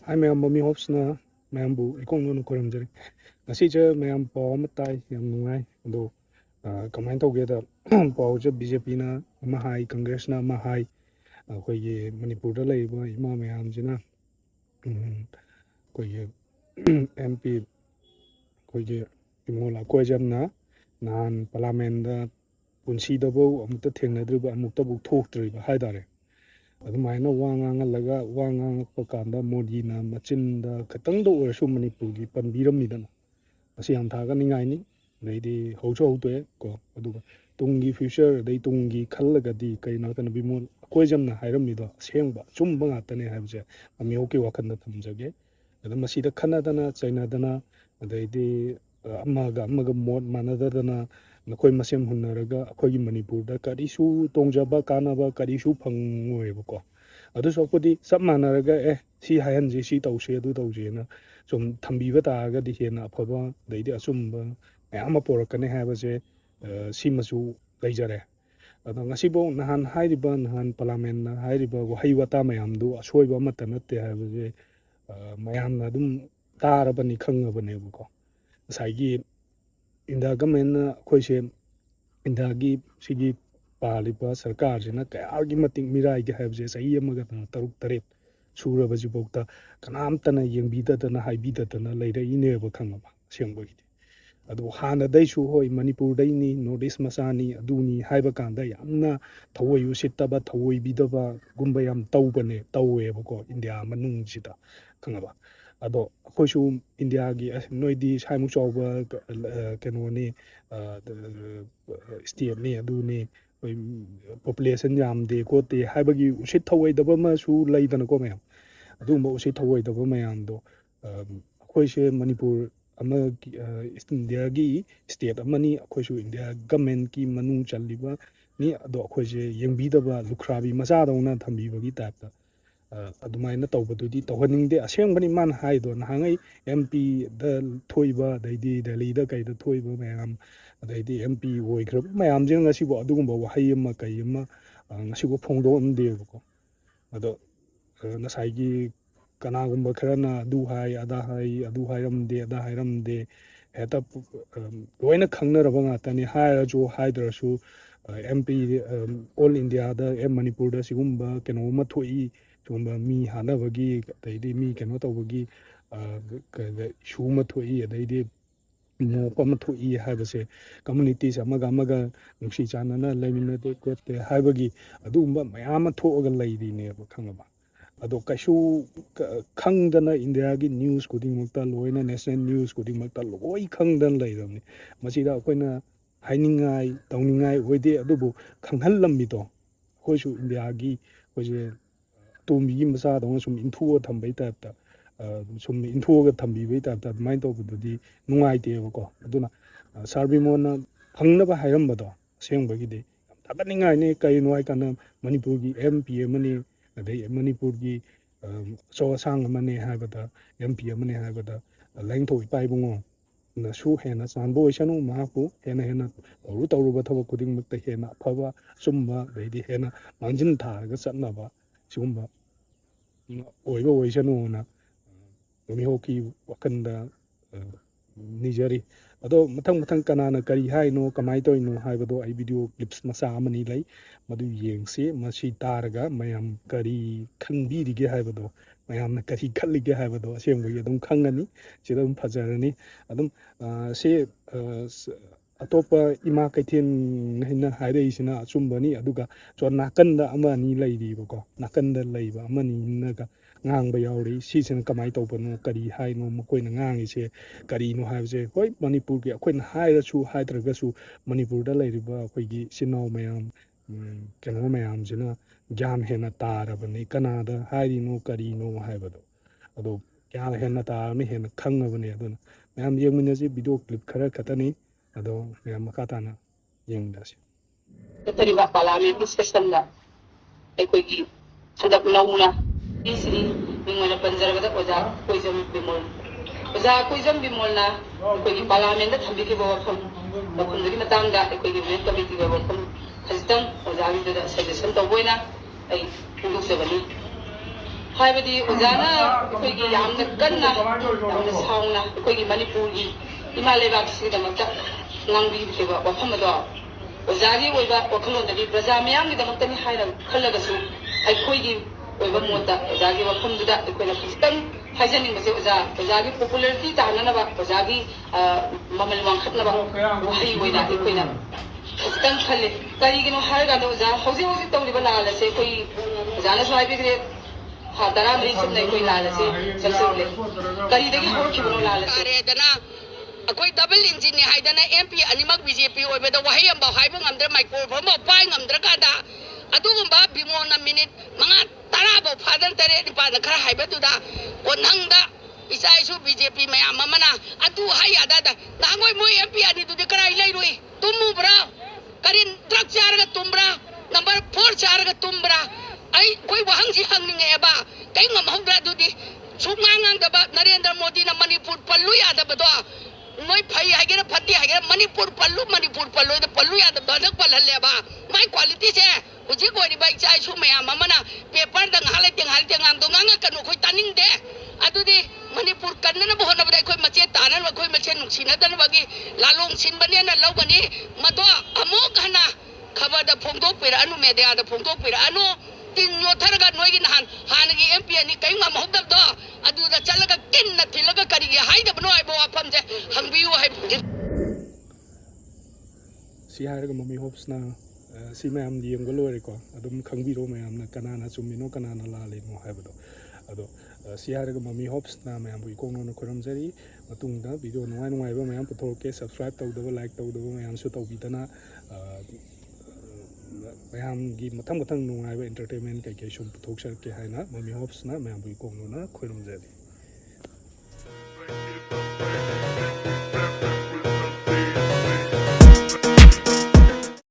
Hai ma'am, mommy hopes na ma'am bu ikong nung koram jari. Nasi je ma'am paw matai yang nungai do kamay tau geda paw je BJP na mahai Congress na mahai koi ye manipur da lay ba ima ma'am jina koi ye MP koi ye Bimol akoijam na nan parliament da punsi da bo amukta thengna driba amukta bu thok driba hai dare. ꯑꯗꯨꯃꯥꯏꯅ ꯋꯥ ꯉꯥꯡꯉꯛꯄ ꯀꯥꯟꯗ ꯃꯣꯗꯤꯅ ꯃꯆꯤꯟꯗ ꯈꯤꯇꯪꯗ ꯑꯣꯏꯔꯁꯨ ꯃꯅꯤꯄꯨꯔꯒꯤ ꯄꯟꯕꯤꯔꯝꯃꯤꯗꯅ ꯃꯁꯤ ꯌꯥꯝ ꯊꯥꯒꯠꯅꯤꯡꯉꯥꯏꯅꯤ ꯑꯗꯩꯗꯤ ꯍꯧꯁꯨ ꯍꯧꯗꯣꯛꯑꯦ ꯀꯣ ꯑꯗꯨꯒ ꯇꯨꯡꯒꯤ ꯐ꯭ꯌꯨꯆꯔ ꯑꯗꯩ ꯇꯨꯡꯒꯤ ꯈꯜꯂꯒꯗꯤ ꯀꯩꯅꯣ ꯍꯥꯏꯔꯀꯥꯟꯗ ꯕꯤꯃꯣꯜ ꯑꯀꯣꯏꯖꯝꯅ ꯍꯥꯏꯔꯝꯃꯤꯗꯣ ꯑꯁꯦꯡꯕ ꯑꯆꯨꯝꯕ ꯉꯥꯛꯇꯅꯦ ꯍꯥꯏꯕꯁꯦ ꯃꯤꯍꯣꯛꯀꯤ ꯋꯥꯈꯜꯗ ꯊꯝꯖꯒꯦ ꯑꯗ ꯃꯁꯤꯗ ꯈꯟꯅꯗꯅ ꯆꯩꯅꯗꯅ ꯑꯗꯩꯗꯤ ꯑꯃꯒ ꯃꯣꯠ ꯃꯥꯟꯅꯗꯗꯅ ꯅꯈꯣꯏ ꯃꯁꯦꯝ ꯍꯨꯟꯅꯔꯒ ꯑꯩꯈꯣꯏꯒꯤ ꯃꯅꯤꯄꯨꯔꯗ ꯀꯔꯤꯁꯨ ꯇꯣꯡꯖꯕ ꯀꯥꯟꯅꯕ ꯀꯔꯤꯁꯨ ꯐꯪꯉꯣꯏꯕꯀꯣ ꯑꯗꯨ ꯁꯔꯨꯛꯄꯨꯗꯤ ꯆꯞ ꯃꯥꯟꯅꯔꯒ ꯁꯤ ꯍꯥꯏꯍꯟꯁꯤ ꯁꯤ ꯇꯧꯁꯤ ꯑꯗꯨ ꯇꯧꯁꯦꯅ ꯁꯨꯝ ꯊꯝꯕꯤꯕ ꯇꯥꯔꯒꯗꯤ ꯍꯦꯟꯅ ꯑꯐꯕ ꯑꯗꯩꯗꯤ ꯑꯆꯨꯝꯕ ꯃꯌꯥꯝ ꯑꯃ ꯄꯣꯔꯛꯀꯅꯤ ꯍꯥꯏꯕꯁꯦ ꯁꯤꯃꯁꯨ ꯂꯩꯖꯔꯦ ꯑꯗꯣ ꯉꯁꯤꯐꯥꯎ ꯅꯍꯥꯟ ꯄꯥꯔꯂꯥꯃꯦꯟꯅ ꯍꯥꯏꯔꯤꯕ ꯋꯥꯍꯩ ꯋꯥꯇꯥ ꯃꯌꯥꯝꯗꯨ ꯑꯁꯣꯏꯕ ꯑꯃꯠꯇ ꯅꯠꯇꯦ ꯍꯥꯏꯕꯁꯦ ꯃꯌꯥꯝꯅ ꯑꯗꯨꯝ ꯇꯥꯔꯕꯅꯤ ꯈꯪꯉꯕꯅꯦꯕꯀꯣ ꯉꯁꯥꯏꯒꯤ ꯏꯟꯗꯤꯌꯥ ꯒꯃꯦꯟꯅ ꯑꯩꯈꯣꯏꯁꯦ ꯏꯟꯗꯤꯌꯥꯒꯤ ꯁꯤꯒꯤ ꯄꯥꯜꯂꯤꯕ ꯁꯔꯀꯥꯔꯁꯤꯅ ꯀꯌꯥꯒꯤ ꯃꯇꯤꯛ ꯃꯤꯔꯥꯏꯒꯦ ꯍꯥꯏꯕꯁꯦ ꯆꯍꯤ ꯑꯃꯒ ꯇꯔꯨꯛ ꯇꯔꯦꯠ ꯁꯨꯔꯕꯁꯤꯐꯥꯎꯗ ꯀꯅꯥꯝꯇꯅ ꯌꯦꯡꯕꯤꯗꯗꯅ ꯍꯥꯏꯕꯤꯗꯗꯅ ꯂꯩꯔꯛꯏꯅꯦꯕ ꯈꯪꯉꯕ ꯑꯁꯦꯡꯕꯒꯤꯗꯤ ꯑꯗꯣ ꯍꯥꯟꯅꯗꯩꯁꯨ ꯍꯣꯏ ꯃꯅꯤꯄꯨꯔꯗꯩꯅꯤ ꯅꯣꯔꯠ ꯏꯁ ꯃꯆꯥꯅꯤ ꯑꯗꯨꯅꯤ ꯍꯥꯏꯕ ꯀꯥꯟꯗ ꯌꯥꯝꯅ ꯊꯑꯣꯏ ꯎꯁꯤꯠꯇꯕ ꯊꯑꯣꯏꯕꯤꯗꯕꯒꯨꯝꯕ ꯌꯥꯝ ꯇꯧꯋꯦꯕꯀꯣ ꯏꯟꯗꯤꯌꯥ ꯃꯅꯨꯡꯁꯤꯗ ꯈꯪꯉꯕ ꯑꯗꯣ ꯑꯩꯈꯣꯏꯁꯨ ꯏꯟꯗꯤꯌꯥꯒꯤ ꯅꯣꯏꯗꯤ ꯁꯥꯏꯃꯨꯛ ꯆꯥꯎꯕ ꯀꯩꯅꯣꯅꯤ ꯏꯁꯇꯦꯠꯅꯤ ꯑꯗꯨꯅꯤ ꯄꯣꯄꯨꯂꯦꯁꯟ ꯌꯥꯝꯗꯦ ꯈꯣꯠꯇꯦ ꯍꯥꯏꯕꯒꯤ ꯎꯁꯤꯠ ꯊꯑꯣꯏꯗꯕ ꯑꯃꯁꯨ ꯂꯩꯗꯅꯀꯣ ꯃꯌꯥꯝ ꯑꯗꯨꯒꯨꯝꯕ ꯎꯁꯤꯠ ꯊꯑꯣꯏꯗꯕ ꯃꯌꯥꯝꯗꯣ ꯑꯩꯈꯣꯏꯁꯦ ꯃꯅꯤꯄꯨꯔ ꯑꯃꯒꯤ ꯏꯟꯗꯤꯌꯥꯒꯤ ꯏꯁꯇꯦꯠ ꯑꯃꯅꯤ ꯑꯩꯈꯣꯏꯁꯨ ꯏꯟꯗꯤꯌꯥ ꯒꯃꯦꯟꯀꯤ ꯃꯅꯨꯡ ꯆꯜꯂꯤꯕꯅꯤ ꯑꯗꯣ ꯑꯩꯈꯣꯏꯁꯦ ꯌꯦꯡꯕꯤꯗꯕ ꯂꯨꯈ꯭ꯔꯥꯕꯤ ꯃꯆꯥꯗꯧꯅ ꯊꯝꯕꯤꯕꯒꯤ ꯇꯥꯏꯞꯇ ꯑꯗꯨꯃꯥꯏꯅ ꯇꯧꯕꯗꯨꯗꯤ ꯇꯧꯍꯟꯅꯤꯡꯗꯦ ꯑꯁꯦꯡꯕꯅꯤ ꯃꯥꯅ ꯍꯥꯏꯗꯣ ꯅꯍꯥꯟꯉꯩ MP ꯗ ꯊꯣꯛꯏꯕ ꯑꯗꯩꯗꯤ ꯗꯦꯜꯂꯤꯗ ꯀꯩꯗ ꯊꯣꯛꯏꯕ ꯃꯌꯥꯝ ꯑꯗꯩꯗꯤ MP ꯑꯣꯏꯈ꯭ꯔꯕ ꯃꯌꯥꯝꯁꯤꯅ ꯉꯁꯤꯐꯥꯎ ꯑꯗꯨꯒꯨꯝꯕ ꯋꯥꯍꯩ ꯑꯃ ꯀꯩ ꯑꯃ ꯉꯁꯤꯐꯥꯎ ꯐꯣꯡꯗꯣꯛꯑꯝꯗꯦꯕꯀꯣ ꯑꯗꯣ ꯉꯁꯥꯏꯒꯤ ꯀꯅꯥꯒꯨꯝꯕ ꯈꯔꯅ ꯑꯗꯨ ꯍꯥꯏ ꯑꯗꯥ ꯍꯥꯏ ꯑꯗꯨ ꯍꯥꯏꯔꯝꯗꯦ ꯑꯗꯥ ꯍꯥꯏꯔꯝꯗꯦ ꯍꯦꯛꯇ ꯂꯣꯏꯅ ꯈꯪꯅꯔꯕ ꯉꯥꯛꯇꯅꯤ ꯍꯥꯏꯔꯁꯨ ꯍꯥꯏꯗ꯭ꯔꯁꯨ MP ꯑꯣꯜ ꯏꯟꯗꯤꯌꯥꯗ ꯃꯅꯤꯄꯨꯔꯗ ꯁꯤꯒꯨꯝꯕ ꯀꯩꯅꯣ ꯑꯃ ꯊꯣꯛꯏ ꯁꯤꯒꯨꯝꯕ ꯃꯤ ꯍꯥꯠꯅꯕꯒꯤ ꯑꯗꯩꯗꯤ ꯃꯤ ꯀꯩꯅꯣ ꯇꯧꯕꯒꯤ ꯏꯁꯨ ꯑꯃ ꯊꯣꯛꯏ ꯑꯗꯩꯗꯤ ꯃꯣꯞ ꯑꯃ ꯊꯣꯛꯏ ꯍꯥꯏꯕꯁꯦ ꯀꯝꯃꯨꯅꯤꯇꯤꯁ ꯑꯃꯒ ꯅꯨꯡꯁꯤ ꯆꯥꯟꯅꯅ ꯂꯩꯃꯤꯟꯅꯗꯦ ꯈꯣꯠꯇꯦ ꯍꯥꯏꯕꯒꯤ ꯑꯗꯨꯒꯨꯝꯕ ꯃꯌꯥꯝ ꯑꯃ ꯊꯣꯛꯑꯒ ꯂꯩꯔꯤꯅꯦꯕ ꯈꯪꯉꯕ ꯑꯗꯣ ꯀꯩꯁꯨ ꯈꯪꯗꯅ ꯏꯟꯗꯤꯌꯥꯒꯤ ꯅ꯭ꯌꯨꯁ ꯈꯨꯗꯤꯡꯃꯛꯇ ꯂꯣꯏꯅ ꯅꯦꯁꯅꯦꯜ ꯅ꯭ꯌꯨꯁ ꯈꯨꯗꯤꯡꯃꯛꯇ ꯂꯣꯏ ꯈꯪꯗꯅ ꯂꯩꯔꯕꯅꯤ ꯃꯁꯤꯗ ꯑꯩꯈꯣꯏꯅ ꯍꯥꯏꯅꯤꯡꯉꯥꯏ ꯇꯧꯅꯤꯡꯉꯥꯏ ꯑꯣꯏꯗꯦ ꯑꯗꯨꯕꯨ ꯈꯪꯍꯜꯂꯝꯃꯤꯗꯣ ꯑꯩꯈꯣꯏꯁꯨ ꯏꯟꯗꯤꯌꯥꯒꯤ ꯑꯩꯈꯣꯏꯁꯦ ꯑꯇꯣꯝꯕꯤꯒꯤ ꯃꯆꯥꯗꯧꯅ ꯁꯨꯝ ꯏꯟꯊꯣꯛꯑ ꯊꯝꯕꯩ ꯇꯥꯏꯞꯇ ꯁꯨꯝ ꯏꯟꯊꯣꯛꯑꯒ ꯊꯝꯕꯤꯕꯩ ꯇꯥꯏꯞꯇ ꯑꯗꯨꯃꯥꯏꯅ ꯇꯧꯕꯗꯨꯗꯤ ꯅꯨꯡꯉꯥꯏꯇꯦꯕꯀꯣ ꯑꯗꯨꯅ ꯁꯥꯔ ꯕꯤꯃꯣꯜꯅ ꯐꯪꯅꯕ ꯍꯥꯏꯔꯝꯕꯗꯣ ꯑꯁꯦꯡꯕꯒꯤꯗꯤ ꯌꯥꯝ ꯊꯥꯒꯠꯅꯤꯡꯉꯥꯏꯅꯤ ꯀꯩꯅꯣ ꯍꯥꯏꯀꯥꯟꯗ ꯃꯅꯤꯄꯨꯔꯒꯤ MP ꯑꯃꯅꯤ ꯑꯗꯩ ꯃꯅꯤꯄꯨꯔꯒꯤ ꯑꯆꯧ ꯑꯁꯥꯡ ꯑꯃꯅꯤ ꯍꯥꯏꯕꯗ MP ꯑꯃꯅꯤ ꯍꯥꯏꯕꯗ ꯂꯥꯏꯅꯤꯡꯊꯧ ꯏꯄꯥ ꯏꯕꯨꯡꯉꯣꯅꯁꯨ ꯍꯦꯟꯅ ꯆꯥꯟꯕ ꯑꯣꯏꯁꯅꯨ ꯃꯍꯥꯛꯄꯨ ꯍꯦꯟꯅ ꯇꯧꯔꯨꯕ ꯊꯕꯛ ꯈꯨꯗꯤꯡꯃꯛꯇ ꯍꯦꯟꯅ ꯑꯐꯕ ꯑꯆꯨꯝꯕ ꯑꯗꯩꯗꯤ ꯍꯦꯟꯅ ꯃꯥꯡꯖꯤꯟ ꯊꯥꯔꯒ ꯆꯠꯅꯕ ꯁꯤꯒꯨꯝꯕ ꯑꯣꯏꯕ ꯑꯣꯏꯁꯅꯨꯅ ꯃꯤꯍꯣꯛꯀꯤ ꯋꯥꯈꯜꯗ ꯅꯤꯖꯔꯤ ꯑꯗꯣ ꯃꯊꯪ ꯀꯅꯥꯅ ꯀꯔꯤ ꯍꯥꯏꯅꯣ ꯀꯃꯥꯏꯅ ꯇꯧꯔꯤꯅꯣ ꯍꯥꯏꯕꯗꯣ ꯑꯩ ꯚꯤꯗꯤꯑꯣ ꯀ꯭ꯂꯤꯞꯁ ꯃꯆꯥ ꯑꯃꯅꯤ ꯂꯩ ꯃꯗꯨ ꯌꯦꯡꯁꯤ ꯃꯁꯤ ꯇꯥꯔꯒ ꯃꯌꯥꯝ ꯀꯔꯤ ꯈꯟꯕꯤꯔꯤꯒꯦ ꯍꯥꯏꯕꯗꯣ ꯃꯌꯥꯝꯅ ꯀꯔꯤ ꯈꯜꯂꯤꯒꯦ ꯍꯥꯏꯕꯗꯣ ꯑꯁꯦꯡꯕꯒꯤ ꯑꯗꯨꯝ ꯈꯪꯒꯅꯤ ꯁꯤꯗ ꯑꯗꯨꯝ ꯐꯖꯔꯅꯤ ꯑꯗꯨꯝ ꯁꯤ ꯑꯇꯣꯞꯄ ꯏꯃꯥ ꯀꯩꯊꯦꯜꯅ ꯍꯥꯏꯔꯛꯏꯁꯤꯅ ꯑꯆꯨꯝꯕꯅꯤ ꯑꯗꯨꯒ ꯅꯥꯀꯟꯗ ꯑꯃ ꯑꯅꯤ ꯂꯩꯔꯤꯕꯀꯣ ꯅꯥꯀꯟꯗ ꯂꯩꯕ ꯑꯃꯅꯤꯅꯒ ꯉꯥꯡꯕ ꯌꯥꯎꯔꯤ ꯁꯤꯁꯤꯅ ꯀꯃꯥꯏꯅ ꯇꯧꯕꯅꯣ ꯀꯔꯤ ꯍꯥꯏꯅꯣ ꯃꯈꯣꯏꯅ ꯉꯥꯡꯉꯤꯁꯦ ꯀꯔꯤꯅꯣ ꯍꯥꯏꯕꯁꯦ ꯍꯣꯏ ꯃꯅꯤꯄꯨꯔꯒꯤ ꯑꯩꯈꯣꯏꯅ ꯍꯥꯏꯔꯁꯨ ꯍꯥꯏꯗ꯭ꯔꯒꯁꯨ ꯃꯅꯤꯄꯨꯔꯗ ꯂꯩꯔꯤꯕ ꯑꯩꯈꯣꯏꯒꯤ ꯏꯆꯤꯜ ꯏꯅꯥꯎ ꯃꯌꯥꯝ ꯀꯩꯅꯣ ꯃꯌꯥꯝꯁꯤꯅ ꯒ꯭ꯌꯥꯟ ꯍꯦꯟꯅ ꯇꯥꯔꯕꯅꯤ ꯀꯅꯥꯗ ꯍꯥꯏꯔꯤꯅꯣ ꯀꯔꯤꯅꯣ ꯍꯥꯏꯕꯗꯣ ꯑꯗꯣ ꯒ꯭ꯌꯥꯟ ꯍꯦꯟꯅ ꯇꯥꯔꯕꯅꯤ ꯍꯦꯟꯅ ꯈꯪꯉꯕꯅꯤ ꯑꯗꯨꯅ ꯃꯌꯥꯝ ꯌꯦꯡꯃꯤꯟꯅꯁꯤ ꯚꯤꯗꯤꯑꯣ ꯀ꯭ꯂꯤꯞ ꯈꯔ ꯈꯛꯇꯅꯤ ꯑꯗꯣ ꯃꯌꯥꯝ ꯃꯈꯥ ꯇꯥꯅ ꯌꯦꯡꯃꯤꯟꯅꯁꯤ ꯄꯥꯔꯂꯥꯃꯦꯟꯒꯤ ꯁꯦꯁꯟꯗ ꯑꯩꯈꯣꯏꯒꯤ ꯍꯟꯗꯛ ꯅꯧꯅ ꯁꯤꯔꯤ ꯃꯤꯉꯣꯟꯗ ꯄꯟꯖꯔꯕꯗ ꯑꯣꯖꯥ ꯑꯀꯣꯏꯖꯝ ꯕꯤꯃꯣꯜ ꯑꯣꯖꯥ ꯑꯀꯣꯏꯖꯝ ꯕꯤꯃꯣꯜꯅ ꯑꯩꯈꯣꯏꯒꯤ ꯄꯥꯔꯂꯤꯌꯥꯃꯦꯟꯗ ꯊꯝꯕꯤꯈꯤꯕ ꯋꯥꯐꯝꯗꯨꯒꯤ ꯃꯇꯥꯡꯗ ꯑꯩꯈꯣꯏꯒꯤ ꯃꯦꯟ ꯀꯃꯤꯇꯤꯒꯤ ꯋꯥꯐꯝ ꯈꯖꯤꯛꯇꯪ ꯑꯣꯖꯥꯒꯤꯗꯨꯗ ꯁꯖꯦꯁꯟ ꯇꯧꯕ ꯑꯣꯏꯅ ꯑꯩ ꯐꯣꯡꯗꯣꯛꯆꯕꯅꯤ ꯍꯥꯏꯕꯗꯤ ꯑꯣꯖꯥꯅ ꯑꯩꯈꯣꯏꯒꯤ ꯌꯥꯝꯅ ꯀꯟꯅ ꯌꯥꯝꯅ ꯁꯥꯎꯅ ꯑꯩꯈꯣꯏꯒꯤ ꯃꯅꯤꯄꯨꯔꯒꯤ ꯏꯃꯥ ꯂꯩꯕꯥꯛꯁꯤꯒꯤꯗꯃꯛꯇ ꯉꯥꯡꯕꯤꯈꯤꯕ ꯋꯥꯐꯝ ꯑꯗꯣ ꯑꯣꯖꯥꯒꯤ ꯑꯣꯏꯕ ꯋꯥꯈꯜꯂꯣꯟꯗꯗꯤ ꯄ꯭ꯔꯖꯥ ꯃꯤꯌꯥꯝꯒꯤꯗꯃꯛꯇꯅꯤ ꯍꯥꯏꯅ ꯈꯜꯂꯒꯁꯨ ꯑꯩꯈꯣꯏꯒꯤ ꯑꯣꯏꯕ ꯃꯣꯠꯇ ꯑꯣꯖꯥꯒꯤ ꯋꯥꯐꯝꯗꯨꯗ ꯑꯩꯈꯣꯏꯅ ꯈꯤꯇꯪ ꯍꯥꯏꯖꯅꯤꯡꯕꯁꯦ ꯑꯣꯖꯥꯒꯤ ꯄꯣꯄꯨꯂꯔꯤꯇꯤ ꯇꯥꯅꯅꯕ ꯑꯣꯖꯥꯒꯤ ꯃꯃꯜ ꯋꯥꯡꯈꯠꯅꯕ ꯋꯥꯍꯩ ꯑꯣꯏꯅ ꯑꯩꯈꯣꯏꯅ खितंग खल्ले करीगिनो हारगादो ओजा हौजिक हौजिक तौरिबा लालसे कोई ओजानासु हाइबिग्रे हा तरामरी सिमनै कोई लालसे चलसुले करीदगी हौरखिबनो लालसे अरेदना अखोई डबल इंजिन ने हाइदना एमपी अनिमक बीजेपी ओइबेदा वहाई अम्बा हाइबा ngamdra माइक्रोफोन पाइ ngamdra कादा अदुगुम्बा बिमोना मिनिट मंगा तराबो फादर तरे निपादा खरा हाइबदुदा ओनंगदा इसाइसु बीजेपी मयाम ममना अदु हाइ आदादा नांगोय मोय एमपी अनि दुदे कराइ लैरोइ तुमुब्रा करीन ड्रग चारगा तुम्ब्रा नंबर 4 चारगा तुम्ब्रा आई कोई वहंग जी हंगनिंगेबा कई ngमहौद्रा दुदी सुंगांगांगदबा नरेंद्र मोदी ना मणिपुर पल्लू यादबदो मोय फई हाइगेरा फत्ती हाइगेरा मणिपुर पल्लू the pallu Yadav दक पलहलेबा my quality से हुजी कोई बाई चाय सु मयाम ममना पेपर दंग हाले तेंगाम दो ngang कनु खोई तानिंग दे अदुदी मणिपुर कन्नन बहोनबदे कोई मचे तानन कोई मचे नुक्सिनदन बगी लालोंग सिनबने ना लौगनी मदो अमोक हना खबर द फोंदोकपिरानु मेडिया द फोंदोकपिरानु तीन योथरगा नोइगी नहान हानगी एमपी अनि कई ngमहौदबदो अदुदा चलगा किन्न थिलगा करिगे हाइदबनो आइबो वाफम जे हंबियु हाइ सी हाइरगा मम्मी होप्सना सी मैम येंगो लोरेको अदुम खंगबिरो मैमना कनाना चुमिनो कनाना लालेनो हाइबदो अदो सी हाइरगा मम्मी होप्सना मैम बु इकोंनो खोरमजरी मतुंगदा वीडियो नुवाइ नुवाइबा मैम पुथोके सब्सक्राइब तौदबा लाइक तौदबा मैम सु तौबिदना मैम की मथंग मथंग नुवाइबा एंटरटेनमेंट कई कई सुम पुथोक सरके हाइना मम्मी होप्सना मैम बु इकोंनो खोरमजरी